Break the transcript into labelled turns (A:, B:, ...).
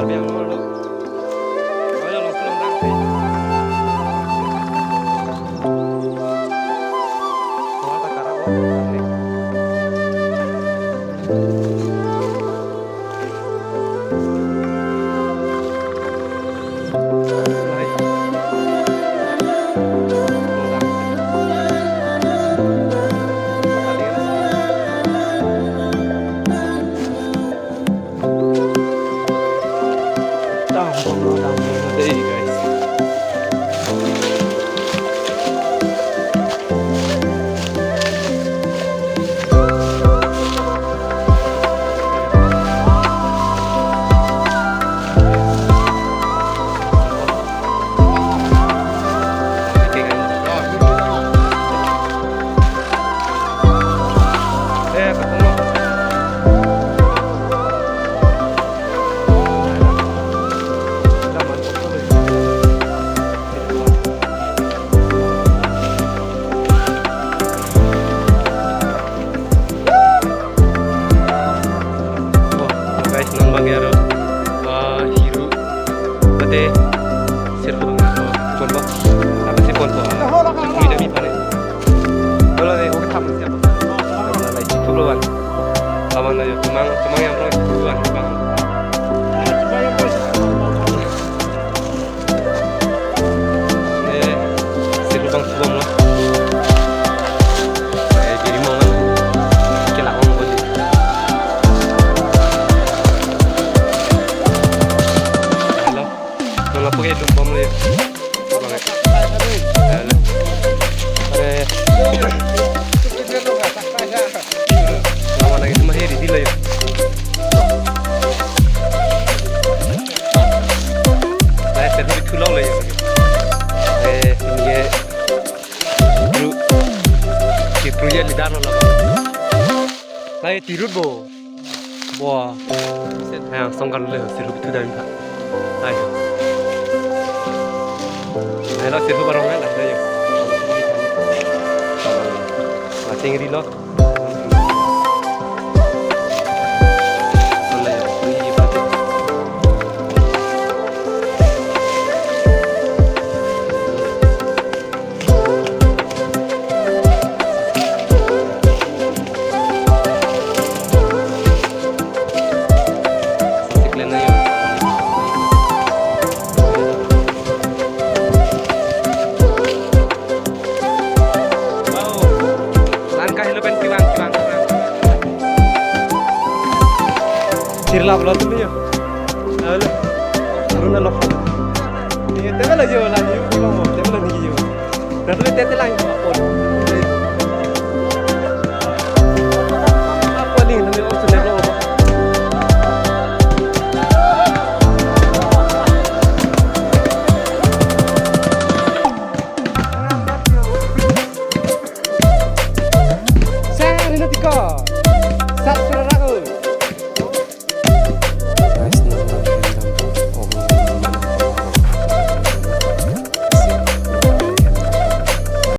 A: Yang nomor lo, kalau lo pulang nanti, kalau tak karang lo, nanti. There you guys. Bagiaro hiru bate sirpo ponpo apa sih ponpo ini demi pane kalau nih oke tamu siapa lagi tuluan lawan aja cuma yang pro tuluan bang ini sirpo bang subom lah jadi mau kan kelak orang boleh apa kayak lupa mulai banget lama lagi cuma heri di lah ya saya terus tulau lah ya ini kruya lidah lah saya tirut bo wah saya songkan lah sirup itu dah minta ayo Hello, sirpu barang kan ada ya. Masing rilo. Sirla belum tu ni ya, ada, runa loh. Ini tebel aja lah ni, belum mau, tebel lagi je. Nanti tebel lagi apa? Apa ni? Nanti orang sudah belum apa? Saya ni nanti kau, satu